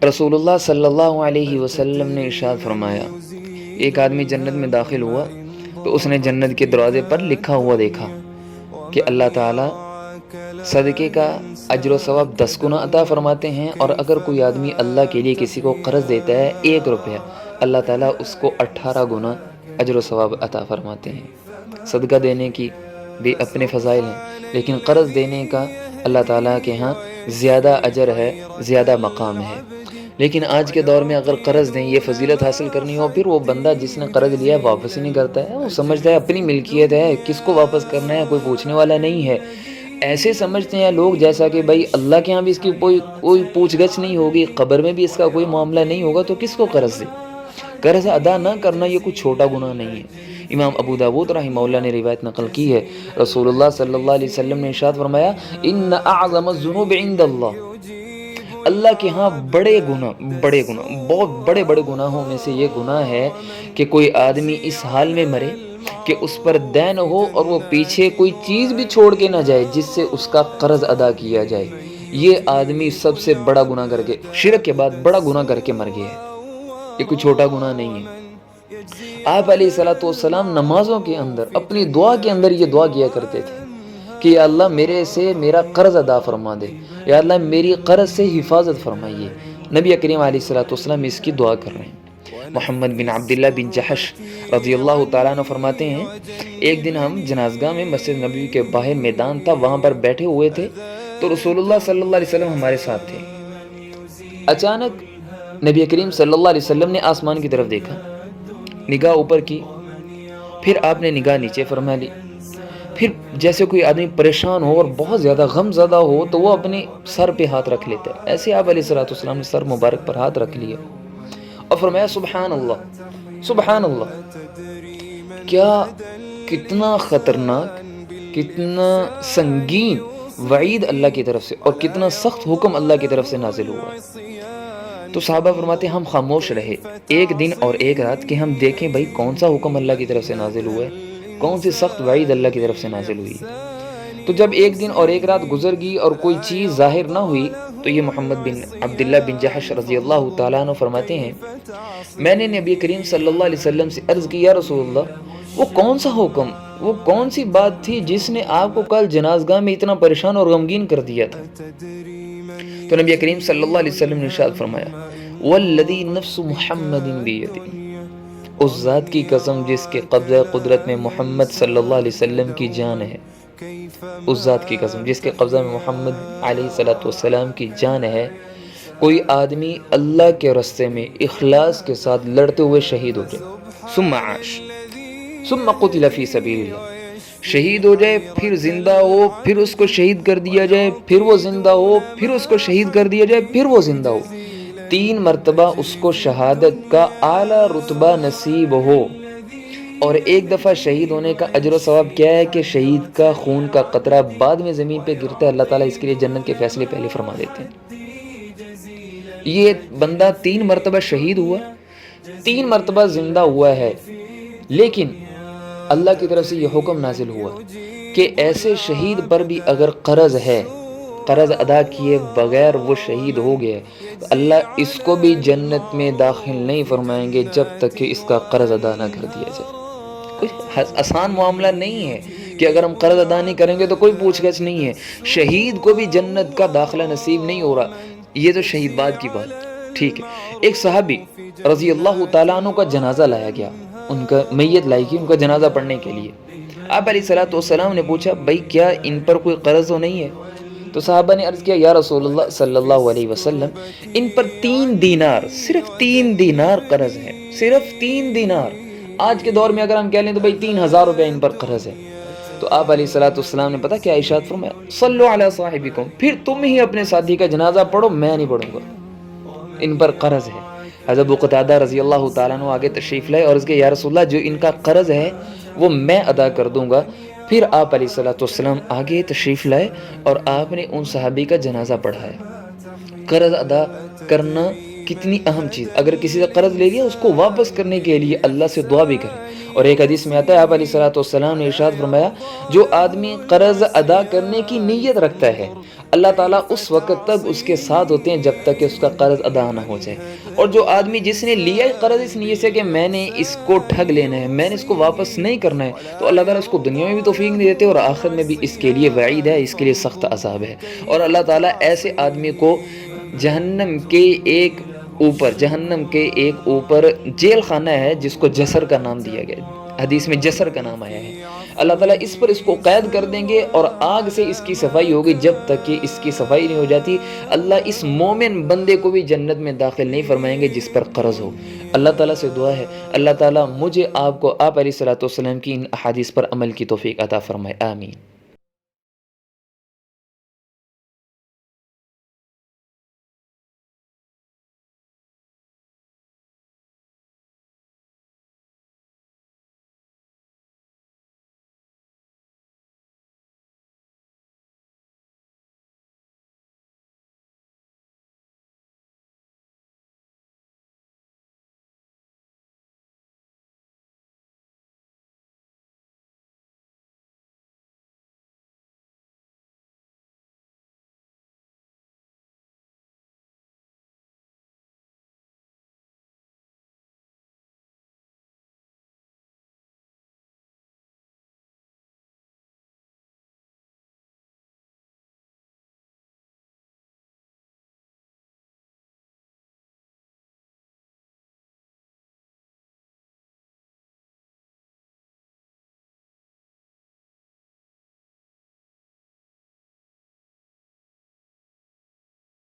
رسول اللہ صلی اللہ علیہ وسلم نے ارشاد فرمایا، ایک آدمی جنت میں داخل ہوا تو اس نے جنت کے دروازے پر لکھا ہوا دیکھا کہ اللہ تعالیٰ صدقے کا اجر و ثواب 10 گنا عطا فرماتے ہیں، اور اگر کوئی آدمی اللہ کے لیے کسی کو قرض دیتا ہے 1 روپیہ، اللہ تعالیٰ اس کو 18 گنا اجر و ثواب عطا فرماتے ہیں۔ صدقہ دینے کی بھی اپنے فضائل ہیں، لیکن قرض دینے کا اللہ تعالیٰ کے ہاں زیادہ اجر ہے، زیادہ مقام ہے۔ لیکن آج کے دور میں اگر قرض دیں، یہ فضیلت حاصل کرنی ہو، پھر وہ بندہ جس نے قرض لیا ہے واپس ہی نہیں کرتا ہے، وہ سمجھتا ہے اپنی ملکیت ہے، کس کو واپس کرنا ہے، کوئی پوچھنے والا نہیں ہے۔ ایسے سمجھتے ہیں لوگ جیسا کہ بھائی اللہ کے ہاں بھی اس کی کوئی پوچھ گچھ نہیں ہوگی، قبر میں بھی اس کا کوئی معاملہ نہیں ہوگا، تو کس کو قرض دے؟ قرض ادا نہ کرنا یہ کوئی چھوٹا گناہ نہیں ہے۔ امام ابو داود رحمہ اللہ نے روایت نقل کی ہے، رسول اللہ صلی اللہ علیہ وسلم نے ارشاد فرمایا، ان اعظم الذنوب عند اللہ کے ہاں بڑے گناہ، بہت بڑے گناہوں میں سے یہ گناہ ہے کہ کوئی آدمی اس حال میں مرے کہ اس پر دین ہو اور وہ پیچھے کوئی چیز بھی چھوڑ کے نہ جائے جس سے اس کا قرض ادا کیا جائے۔ یہ آدمی سب سے بڑا گناہ کر کے، شرک کے بعد بڑا گناہ کر کے مر گیا ہے، یہ کوئی چھوٹا گناہ نہیں ہے۔ آپ علیہ الصلوۃ والسلام نمازوں کے اندر، اپنی دعا کے اندر یہ دعا کیا کرتے تھے کہ یا اللہ میرے سے میرا قرض ادا فرما دے، یا اللہ میری قرض سے حفاظت فرمائیے۔ نبی کریم علیہ الصلوۃ والسلام اس کی دعا کر رہے ہیں۔ محمد بن عبداللہ بن جحش رضی اللہ تعالیٰ عنہ فرماتے ہیں، ایک دن ہم جنازگاہ میں مسجد نبوی کے باہر میدان تھا، وہاں پر بیٹھے ہوئے تھے تو رسول اللہ صلی اللہ علیہ وسلم ہمارے ساتھ تھے۔ اچانک نبی کریم صلی اللہ علیہ وسلم نے آسمان کی طرف دیکھا، نگاہ اوپر کی، پھر آپ نے نگاہ نیچے فرما لی۔ پھر جیسے کوئی آدمی پریشان ہو اور بہت زیادہ غم زدہ ہو تو وہ اپنے سر پہ ہاتھ رکھ لیتا ہے، ایسے آپ علیہ الصلوۃ والسلام نے سر مبارک پر ہاتھ رکھ لیا اور فرمایا سبحان اللہ، سبحان اللہ۔ کیا کتنا خطرناک، کتنا سنگین وعید اللہ کی طرف سے اور کتنا سخت حکم اللہ کی طرف سے نازل ہوا ہے۔ تو صحابہ فرماتے ہیں ہم خاموش رہے 1 دن اور 1 رات کہ ہم دیکھیں بھائی کون سا حکم اللہ کی طرف سے نازل ہوا ہے، کون سی سخت وعید اللہ کی طرف سے نازل ہوئی ہے۔ تو جب 1 دن اور 1 رات گزر گئی اور کوئی چیز ظاہر نہ ہوئی تو یہ محمد بن عبداللہ بن جحش رضی اللہ تعالیٰ عنہ فرماتے ہیں، میں نے نبی کریم صلی اللہ علیہ وسلم سے عرض کی، یا رسول اللہ وہ کون سا حکم، وہ کون سی بات تھی جس نے آپ کو کل جنازگاہ میں اتنا پریشان اور غمگین کر دیا تھا؟ تو نبی کریم صلی اللہ علیہ وسلم نے ارشاد فرمایا، والذی نفس محمد بیدہ، اس ذات کی قسم جس کے قبضہ قدرت میں محمد صلی اللہ علیہ وسلم کی جان ہے، اس ذات کی قسم جس کے قبضہ میں محمد علیہ الصلوۃ والسلام کی جان ہے، کوئی آدمی اللہ کے راستے میں اخلاص کے ساتھ لڑتے ہوئے شہید ہو جائے، ثم عاش ثم قتل فی سبیل اللہ، شہید ہو جائے، پھر زندہ ہو، پھر اس کو شہید کر دیا جائے، پھر وہ زندہ ہو، پھر اس کو شہید کر دیا جائے، پھر وہ زندہ ہو، 3 مرتبہ اس کو شہادت کا اعلیٰ رتبہ نصیب ہو، اور 1 دفعہ شہید ہونے کا اجر و ثواب کیا ہے کہ شہید کا خون کا قطرہ بعد میں زمین پہ گرتا ہے، اللہ تعالیٰ اس کے لیے جنت کے فیصلے پہلے فرما دیتے ہیں۔ یہ بندہ 3 مرتبہ شہید ہوا، 3 مرتبہ زندہ ہوا ہے، لیکن اللہ کی طرف سے یہ حکم نازل ہوا کہ ایسے شہید پر بھی اگر قرض ہے، قرض ادا کیے بغیر وہ شہید ہو گیا، تو اللہ اس کو بھی جنت میں داخل نہیں فرمائیں گے جب تک کہ اس کا قرض ادا نہ کر دیا جائے۔ کوئی آسان معاملہ نہیں ہے کہ اگر ہم قرض ادا نہیں کریں گے تو کوئی پوچھ گچھ نہیں ہے، شہید کو بھی جنت کا داخلہ نصیب نہیں ہو رہا۔ یہ تو شہید بعد کی بات، ٹھیک ہے۔ ایک صحابی رضی اللہ تعالیٰ عنہ کا جنازہ لایا گیا، ان کا میت لائی گئی ان کا جنازہ پڑھنے کے لیے۔ آپ علیہ الصلوۃ والسلام نے پوچھا بھائی کیا ان پر کوئی قرض تو نہیں ہے؟ تو صحابہ نے عرض کیا یا رسول اللہ صلی اللہ علیہ وسلم ان پر 3 دینار، صرف 3 دینار قرض ہے، صرف 3 دینار۔ آج کے دور میں اگر ہم کہہ لیں تو بھائی 3000 روپے ان پر قرض ہے، تو آپ علیہ الصلوۃ والسلام نے پتہ کیا ارشاد فرمایا، صلو علی صاحبکم، پھر تم ہی اپنے ساتھی کا جنازہ پڑھو، میں نہیں پڑھوں گا، ان پر قرض ہے۔ حضرت ابو قتادہ رضی اللہ تعالیٰ عنہ آگے تشریف لائے اور اس کے یا رسول اللہ جو ان کا قرض ہے وہ میں ادا کر دوں گا۔ پھر آپ علیہ الصلوۃ والسلام آگے تشریف لائے اور آپ نے ان صحابی کا جنازہ پڑھایا۔ قرض ادا کرنا کتنی اہم چیز، اگر کسی سے قرض لے لیا اس کو واپس کرنے کے لیے اللہ سے دعا بھی کریں، اور ایک حدیث میں آتا ہے آپ علیہ السلام نے ارشاد فرمایا جو آدمی قرض ادا کرنے کی نیت رکھتا ہے اللہ تعالیٰ اس وقت تک اس کے ساتھ ہوتے ہیں جب تک کہ اس کا قرض ادا نہ ہو جائے، اور جو آدمی جس نے لیا ہے قرض اس نیت سے کہ میں نے اس کو ٹھگ لینا ہے، میں نے اس کو واپس نہیں کرنا ہے، تو اللہ تعالیٰ اس کو دنیا میں بھی توفیق نہیں دیتے اور آخرت میں بھی اس کے لیے وعید ہے، اس کے لیے سخت عذاب ہے۔ اور اللہ تعالیٰ ایسے آدمی کو جہنم کے ایک اوپر جیل خانہ ہے جس کو جسر کا نام دیا گیا، حدیث میں جسر کا نام آیا ہے، اللہ تعالیٰ اس پر اس کو قید کر دیں گے اور آگ سے اس کی صفائی ہوگی جب تک کہ اس کی صفائی نہیں ہو جاتی۔ اللہ اس مومن بندے کو بھی جنت میں داخل نہیں فرمائیں گے جس پر قرض ہو۔ اللہ تعالیٰ سے دعا ہے اللہ تعالیٰ مجھے آپ کو آپ علیہ الصلوۃ والسلام کی ان احادیث پر عمل کی توفیق عطا فرمائے، آمین۔